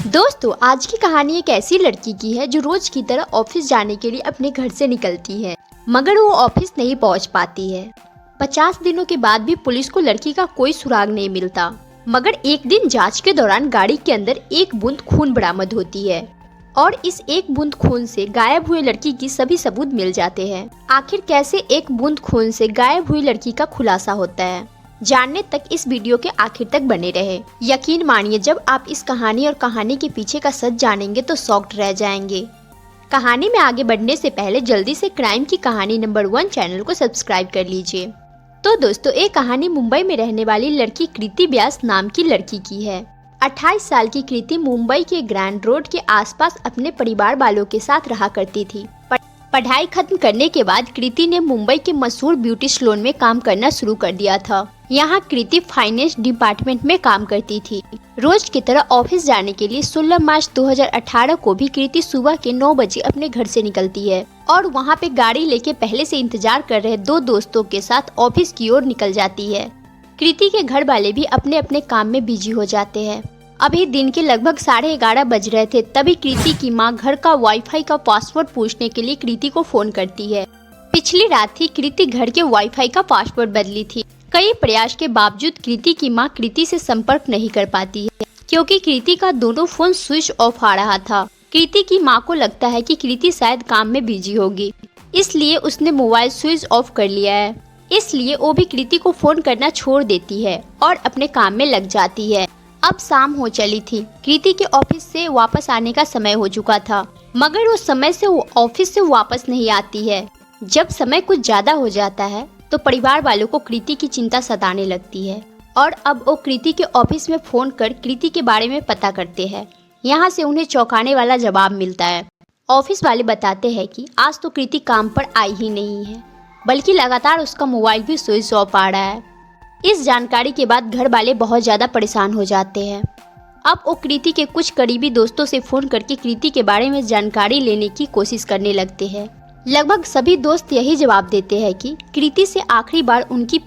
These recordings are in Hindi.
दोस्तों, आज की कहानी एक ऐसी लड़की की है जो रोज की तरह ऑफिस जाने के लिए अपने घर से निकलती है, मगर वो ऑफिस नहीं पहुंच पाती है। 50 दिनों के बाद भी पुलिस को लड़की का कोई सुराग नहीं मिलता, मगर एक दिन जांच के दौरान गाड़ी के अंदर एक बूंद खून बरामद होती है और इस एक बूंद खून से गायब हुए लड़की की सभी सबूत मिल जाते हैं। आखिर कैसे एक बूंद खून से गायब हुई लड़की का खुलासा होता है, जानने तक इस वीडियो के आखिर तक बने रहे। यकीन मानिए, जब आप इस कहानी और कहानी के पीछे का सच जानेंगे तो शॉक्ड रह जाएंगे। कहानी में आगे बढ़ने से पहले जल्दी से क्राइम की कहानी नंबर 1 चैनल को सब्सक्राइब कर लीजिए। तो दोस्तों, एक कहानी मुंबई में रहने वाली लड़की कृति व्यास नाम की लड़की की है। 28 साल की कृति मुंबई के ग्रैंड रोड के आसपास अपने परिवार वालों के साथ रहा करती थी। पढ़ाई खत्म करने के बाद कृति ने मुंबई के मशहूर ब्यूटी सैलून में काम करना शुरू कर दिया था। यहाँ कृति फाइनेंस डिपार्टमेंट में काम करती थी। रोज की तरह ऑफिस जाने के लिए 16 मार्च 2018 को भी कृति सुबह के 9 बजे अपने घर से निकलती है और वहाँ पे गाड़ी लेके पहले से इंतजार कर रहे 2 दोस्तों के साथ ऑफिस की ओर निकल जाती है। कृति के घर वाले भी अपने अपने काम में बिजी हो जाते हैं। अभी दिन के लगभग 11:30 बज रहे थे, तभी कृति की माँ घर का वाईफाई का पासवर्ड पूछने के लिए कृति को फोन करती है। पिछली रात ही कृति घर के वाईफाई का पासवर्ड बदली थी। कई प्रयास के बावजूद कृति की मां कृति से संपर्क नहीं कर पाती है, क्योंकि कृति का दोनों फोन स्विच ऑफ आ रहा था। कृति की मां को लगता है कि कृति शायद काम में बिजी होगी, इसलिए उसने मोबाइल स्विच ऑफ कर लिया है। इसलिए वो भी कृति को फोन करना छोड़ देती है और अपने काम में लग जाती है। अब शाम हो चली थी। कृति के ऑफिस से वापस आने का समय हो चुका था, मगर वो समय से वो ऑफिस से वापस नहीं आती है। जब समय कुछ ज्यादा हो जाता है तो परिवार वालों को कृति की चिंता सताने लगती है और अब वो कृति के ऑफिस में फोन कर कृति के बारे में पता करते हैं। यहाँ से उन्हें चौंकाने वाला जवाब मिलता है। ऑफिस वाले बताते हैं कि आज तो कृति काम पर आई ही नहीं है, बल्कि लगातार उसका मोबाइल भी स्विच ऑफ आ रहा है। इस जानकारी के बाद घर वाले बहुत ज़्यादा परेशान हो जाते हैं। अब वो कृति के कुछ करीबी दोस्तों से फ़ोन करके कृति के बारे में जानकारी लेने की कोशिश करने लगते हैं। लगभग सभी दोस्त यही जवाब देते हैं कि कृति से आखिरी बार उनकी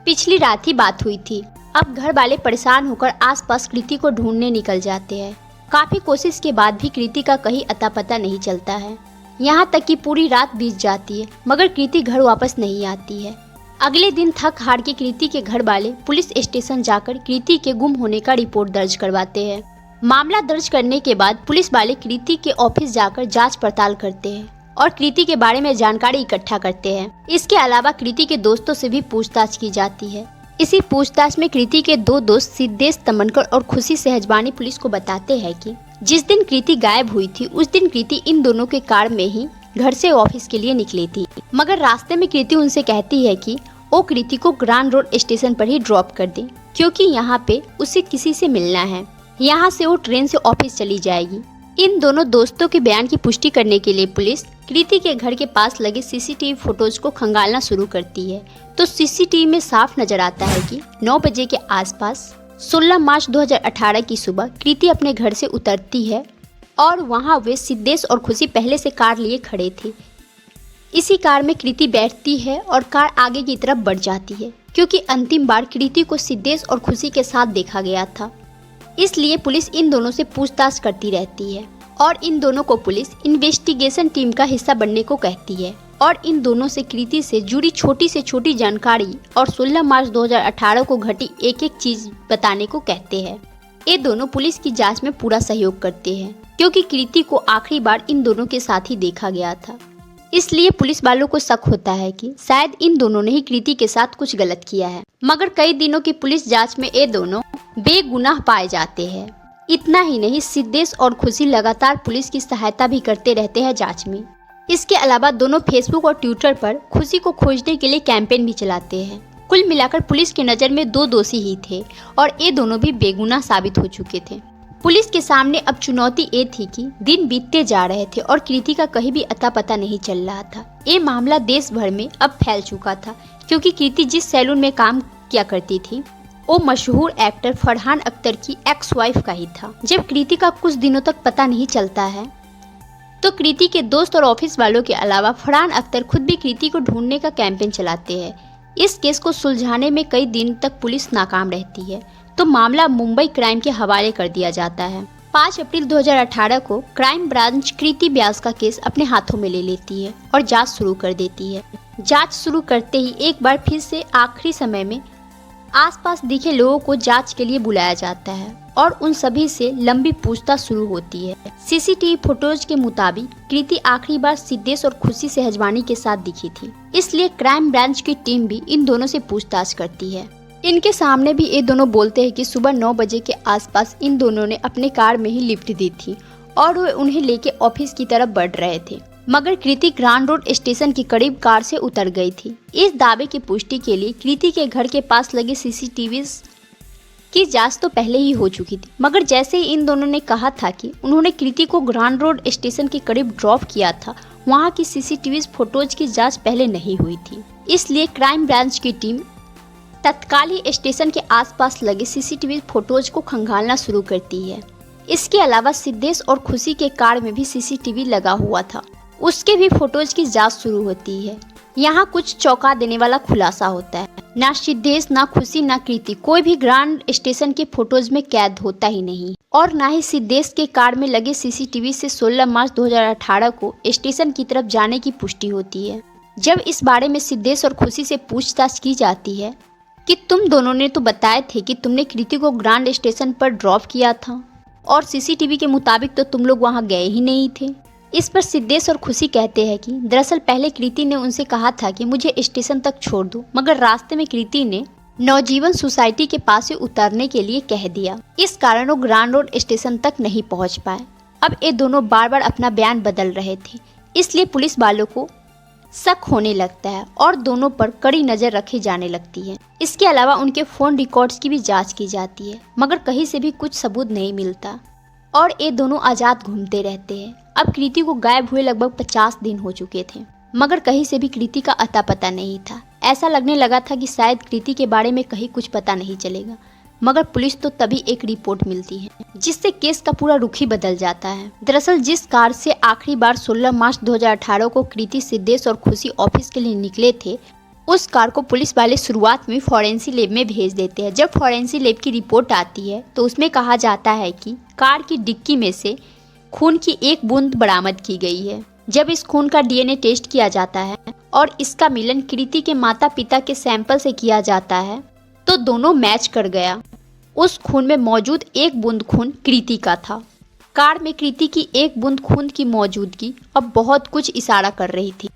पिछली रात ही बात हुई थी। अब घर वाले परेशान होकर आसपास कृति को ढूंढने निकल जाते हैं। काफ़ी कोशिश के बाद भी कृति का कहीं अता पता नहीं चलता है। यहाँ तक कि पूरी रात बीत जाती है, मगर कृति घर वापस नहीं आती है। अगले दिन थक हार के कृति के घर वाले पुलिस स्टेशन जाकर कृति के गुम होने का रिपोर्ट दर्ज करवाते हैं। मामला दर्ज करने के बाद पुलिस वाले कृति के ऑफिस जाकर जांच पड़ताल करते हैं और कृति के बारे में जानकारी इकट्ठा करते हैं। इसके अलावा कृति के दोस्तों से भी पूछताछ की जाती है। इसी पूछताछ में कृति के 2 दोस्त सिद्धेश तमनकर और खुशी सहजवानी पुलिस को बताते हैं कि जिस दिन कृति गायब हुई थी उस दिन कृति इन दोनों के कार में ही घर से ऑफिस के लिए निकली थी, मगर रास्ते में कृति उनसे कहती है कि वो कृति को ग्रैंड रोड स्टेशन पर ही ड्रॉप कर दे, क्योंकि यहाँ पे उसे किसी से मिलना है। यहाँ से वो ट्रेन से ऑफिस चली जाएगी। इन दोनों दोस्तों के बयान की पुष्टि करने के लिए पुलिस कृति के घर के पास लगे सीसीटीवी फुटेज को खंगालना शुरू करती है, तो सीसीटीवी में साफ नजर आता है कि 9 बजे के आसपास 16 मार्च 2018 की सुबह कृति अपने घर से उतरती है और वहाँ वे सिद्धेश और खुशी पहले से कार लिए खड़े थे। इसी कार में कृति बैठती है और कार आगे की तरफ बढ़ जाती है, क्योंकि अंतिम बार कृति को सिद्धेश और खुशी के साथ देखा गया था। इसलिए पुलिस इन दोनों से पूछताछ करती रहती है और इन दोनों को पुलिस इन्वेस्टिगेशन टीम का हिस्सा बनने को कहती है और इन दोनों से कृति से जुड़ी छोटी से छोटी जानकारी और 16 मार्च 2018 को घटी एक एक चीज बताने को कहते हैं। ये दोनों पुलिस की जांच में पूरा सहयोग करते हैं, क्योंकि कृति को आखिरी बार इन दोनों के साथ ही देखा गया था। इसलिए पुलिस वालों को शक होता है कि शायद इन दोनों ने ही कृति के साथ कुछ गलत किया है। मगर कई दिनों की पुलिस जांच में ये दोनों बेगुनाह पाए जाते हैं। इतना ही नहीं, सिद्धेश और खुशी लगातार पुलिस की सहायता भी करते रहते हैं जांच में। इसके अलावा दोनों फेसबुक और ट्विटर पर खुशी को खोजने के लिए कैंपेन भी चलाते हैं। कुल मिलाकर पुलिस की नज़र में 2 दोषी ही थे और ये दोनों भी बेगुनाह साबित हो चुके थे। पुलिस के सामने अब चुनौती ये थी कि दिन बीतते जा रहे थे और कृति का कहीं भी अता पता नहीं चल रहा था। ये मामला देश भर में अब फैल चुका था, क्योंकि कृति जिस सैलून में काम किया करती थी वो मशहूर एक्टर फरहान अख्तर की एक्स वाइफ का ही था। जब कृति का कुछ दिनों तक पता नहीं चलता है तो कृति के दोस्त और ऑफिस वालों के अलावा फरहान अख्तर खुद भी कृति को ढूंढने का कैंपेन चलाते हैं। इस केस को सुलझाने में कई दिन तक पुलिस नाकाम रहती है, तो मामला मुंबई क्राइम के हवाले कर दिया जाता है। 5 अप्रैल 2018 को क्राइम ब्रांच कृति व्यास का केस अपने हाथों में ले लेती है और जांच शुरू कर देती है। जांच शुरू करते ही एक बार फिर से आखिरी समय में आसपास दिखे लोगों को जांच के लिए बुलाया जाता है और उन सभी से लंबी पूछताछ शुरू होती है। सीसीटीवी फुटेज के मुताबिक कृति आखिरी बार सिद्धेश और खुशी सेहजवानी के साथ दिखी थी, इसलिए क्राइम ब्रांच की टीम भी इन दोनों से पूछताछ करती है। इनके सामने भी ये दोनों बोलते हैं कि सुबह 9 बजे के आसपास इन दोनों ने अपने कार में ही लिफ्ट दी थी और वे उन्हें लेके ऑफिस की तरफ बढ़ रहे थे, मगर कृति ग्रांड रोड स्टेशन के करीब कार से उतर गई थी। इस दावे की पुष्टि के लिए कृति के घर के पास लगे सीसीटीवी की जांच तो पहले ही हो चुकी थी, मगर जैसे ही इन दोनों ने कहा था कि उन्होंने कृति को ग्रांड रोड स्टेशन के करीब ड्रॉप किया था, वहां की सीसीटीवी फुटेज की जांच पहले नहीं हुई थी। इसलिए क्राइम ब्रांच की टीम तत्काल ही स्टेशन के आसपास लगे सीसीटीवी फुटेज को खंगालना शुरू करती है। इसके अलावा सिद्धेश और खुशी के कार में भी सीसीटीवी लगा हुआ था, उसके भी फुटेज की जांच शुरू होती है। यहाँ कुछ चौंका देने वाला खुलासा होता है। ना सिद्धेश, ना खुशी, ना कृति कोई भी ग्रांड स्टेशन के फुटेज में कैद होता ही नहीं और ना ही सिद्धेश के कार में लगे सीसीटीवी से 16 मार्च 2018 को स्टेशन की तरफ जाने की पुष्टि होती है। जब इस बारे में सिद्धेश और खुशी से पूछताछ की जाती है कि तुम दोनों ने तो बताए थे कि तुमने कृति को ग्रांड स्टेशन पर ड्रॉप किया था और सीसीटीवी के मुताबिक तो तुम लोग वहां गए ही नहीं थे। इस पर सिद्धेश और खुशी कहते हैं कि दरअसल पहले कृति ने उनसे कहा था कि मुझे स्टेशन तक छोड़ दो, मगर रास्ते में कृति ने नवजीवन सोसाइटी के पास से उतरने के लिए कह दिया। इस कारण वो ग्रांड रोड स्टेशन तक नहीं पहुंच पाए। अब ये दोनों बार बार अपना बयान बदल रहे थे, इसलिए पुलिस वालों को शक होने लगता है और दोनों पर कड़ी नजर रखी जाने लगती है। इसके अलावा उनके फोन रिकॉर्ड्स की भी जांच की जाती है, मगर कहीं से भी कुछ सबूत नहीं मिलता और ये दोनों आजाद घूमते रहते हैं। अब कृति को गायब हुए लगभग 50 दिन हो चुके थे, मगर कहीं से भी कृति का अता पता नहीं था। ऐसा लगने लगा था कि शायद कृति के बारे में कहीं कुछ पता नहीं चलेगा, मगर पुलिस तो तभी एक रिपोर्ट मिलती है जिससे केस का पूरा रुख ही बदल जाता है। दरअसल जिस कार से आखिरी बार 16 मार्च 2018 को कृति, सिद्धेश और खुशी ऑफिस के लिए निकले थे, उस कार को पुलिस वाले शुरुआत में फॉरेंसिक लैब में भेज देते हैं। जब फॉरेंसिक लैब की रिपोर्ट आती है तो उसमें कहा जाता है कि कार की डिक्की में से खून की एक बूंद बरामद की गई है। जब इस खून का डीएनए टेस्ट किया जाता है और इसका मिलन कृति के माता पिता के सैंपल से किया जाता है तो दोनों मैच कर गया। उस खून में मौजूद एक बूंद खून कृति का था। कार में कृति की एक बूंद खून की मौजूदगी अब बहुत कुछ इशारा कर रही थी।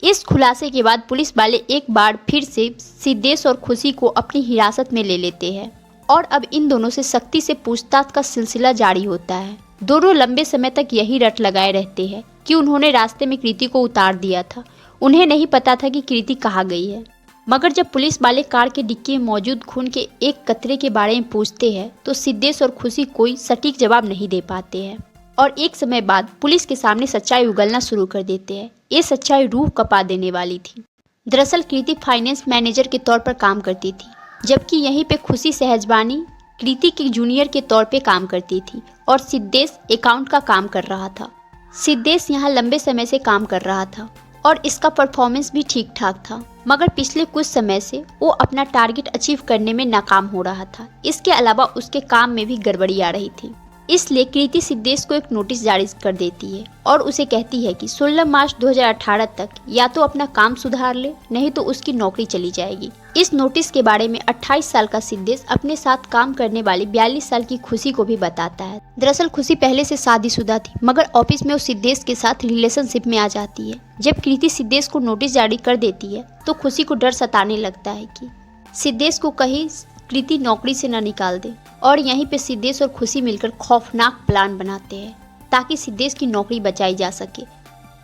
इस खुलासे के बाद पुलिस वाले एक बार फिर से सिद्धेश और खुशी को अपनी हिरासत में ले लेते हैं और अब इन दोनों से सख्ती से पूछताछ का सिलसिला जारी होता है। दोनों लंबे समय तक यही रट लगाए रहते हैं कि उन्होंने रास्ते में कृति को उतार दिया था। उन्हें नहीं पता था कि कृति कहाँ गई है, मगर जब पुलिस वाले कार के डिक्की में मौजूद खून के एक कतरे के बारे में पूछते हैं तो सिद्धेश और खुशी कोई सटीक जवाब नहीं दे पाते हैं और एक समय बाद पुलिस के सामने सच्चाई उगलना शुरू कर देते हैं। ये सच्चाई रूह कपा देने वाली थी। दरअसल कृति फाइनेंस मैनेजर के तौर पर काम करती थी, जबकि यहीं पे खुशी सेहजवानी कृति के जूनियर के तौर पे काम करती थी और सिद्धेश अकाउंट का काम कर रहा था। सिद्धेश यहाँ लंबे समय से काम कर रहा था और इसका परफॉर्मेंस भी ठीक ठाक था, मगर पिछले कुछ समय से वो अपना टारगेट अचीव करने में नाकाम हो रहा था। इसके अलावा उसके काम में भी गड़बड़ी आ रही थी। इसलिए कृति सिद्धेश को एक नोटिस जारी कर देती है और उसे कहती है कि 16 मार्च 2018 तक या तो अपना काम सुधार ले, नहीं तो उसकी नौकरी चली जाएगी। इस नोटिस के बारे में 28 साल का सिद्धेश अपने साथ काम करने वाली 42 साल की खुशी को भी बताता है। दरअसल खुशी पहले से शादीशुदा थी, मगर ऑफिस में वो सिद्धेश के साथ रिलेशनशिप में आ जाती है। जब कृति सिद्धेश को नोटिस जारी कर देती है तो खुशी को डर सताने लगता है कि सिद्धेश को कहीं कृति नौकरी से न निकाल दे और यहीं पे सिद्धेश और खुशी मिलकर खौफनाक प्लान बनाते हैं ताकि सिद्धेश की नौकरी बचाई जा सके।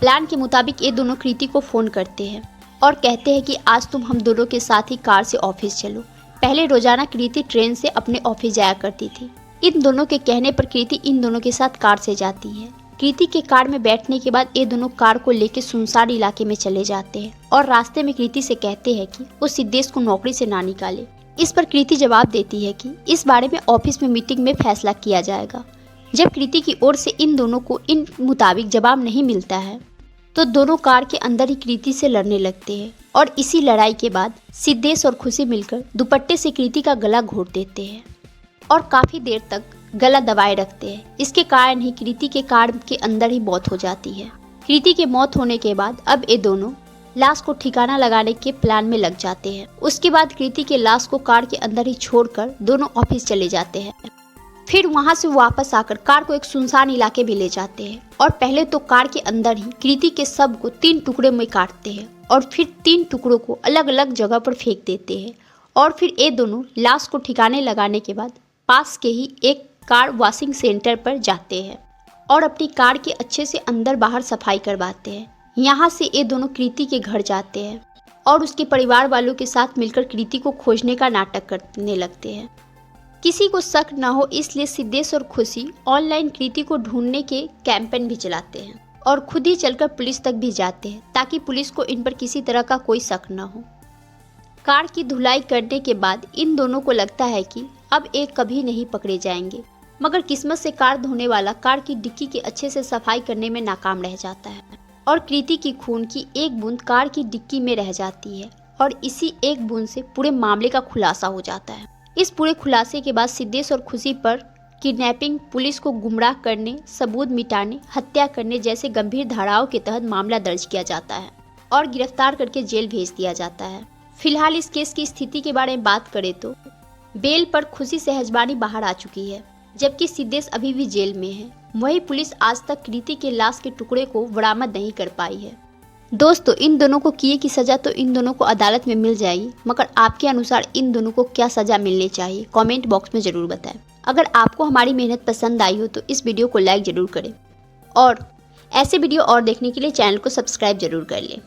प्लान के मुताबिक ये दोनों कृति को फोन करते हैं और कहते हैं कि आज तुम हम दोनों के साथ ही कार से ऑफिस चलो। पहले रोजाना कृति ट्रेन से अपने ऑफिस जाया करती थी। इन दोनों के कहने पर कृति इन दोनों के साथ कार से जाती है। कृति के कार में बैठने के बाद ये दोनों कार को लेकर सुनसान इलाके में चले जाते हैं और रास्ते में कृति से कहते हैं कि वो सिद्धेश को नौकरी से ना निकाले। इस पर कृति जवाब देती है कि इस बारे में ऑफिस में मीटिंग में फैसला किया जाएगा। जब कृति की ओर से इन दोनों को इन मुताबिक जवाब नहीं मिलता है तो दोनों कार के अंदर ही कृति से लड़ने लगते हैं और इसी लड़ाई के बाद सिद्धेश और खुशी मिलकर दुपट्टे से कृति का गला घोट देते हैं और काफी देर तक गला दबाए रखते हैं। इसके कारण ही कृति के कार के अंदर ही मौत हो जाती है। कृति के मौत होने के बाद अब ये दोनों लाश को ठिकाना लगाने के प्लान में लग जाते हैं। उसके बाद कृति के लाश को कार के अंदर ही छोड़कर दोनों ऑफिस चले जाते हैं। फिर वहां से वापस आकर कार को एक सुनसान इलाके में ले जाते हैं और पहले तो कार के अंदर ही कृति के शव को 3 टुकड़े में काटते हैं और फिर 3 टुकड़ों को अलग अलग जगह पर फेंक देते हैं। और फिर ये दोनों लाश को ठिकाने लगाने के बाद पास के ही एक कार वॉशिंग सेंटर पर जाते हैं और अपनी कार के अच्छे से अंदर बाहर सफाई करवाते हैं। यहाँ से ये दोनों कृति के घर जाते हैं और उसके परिवार वालों के साथ मिलकर कृति को खोजने का नाटक करने लगते हैं। किसी को शक न हो इसलिए सिद्धेश और खुशी ऑनलाइन कृति को ढूंढने के कैंपेन भी चलाते हैं और खुद ही चलकर पुलिस तक भी जाते हैं ताकि पुलिस को इन पर किसी तरह का कोई शक न हो। कार की धुलाई करने के बाद इन दोनों को लगता है कि अब एक कभी नहीं पकड़े जाएंगे, मगर किस्मत से कार धोने वाला कार की डिक्की के अच्छे से सफाई करने में नाकाम रह जाता है और कृति की खून की एक बूंद कार की डिक्की में रह जाती है और इसी एक बूंद से पूरे मामले का खुलासा हो जाता है। इस पूरे खुलासे के बाद सिद्धेश और खुशी पर किडनैपिंग, पुलिस को गुमराह करने, सबूत मिटाने, हत्या करने जैसे गंभीर धाराओं के तहत मामला दर्ज किया जाता है और गिरफ्तार करके जेल भेज दिया जाता है। फिलहाल इस केस की स्थिति के बारे में बात करें तो बेल पर खुशी सहजबानी बाहर आ चुकी है, जबकि सिद्धेश अभी भी जेल में है। वही पुलिस आज तक कृति के लाश के टुकड़े को बरामद नहीं कर पाई है। दोस्तों, इन दोनों को किए की सज़ा तो इन दोनों को अदालत में मिल जाएगी, मगर आपके अनुसार इन दोनों को क्या सज़ा मिलनी चाहिए कमेंट बॉक्स में ज़रूर बताएं। अगर आपको हमारी मेहनत पसंद आई हो तो इस वीडियो को लाइक ज़रूर करें और ऐसे वीडियो और देखने के लिए चैनल को सब्सक्राइब ज़रूर कर लें।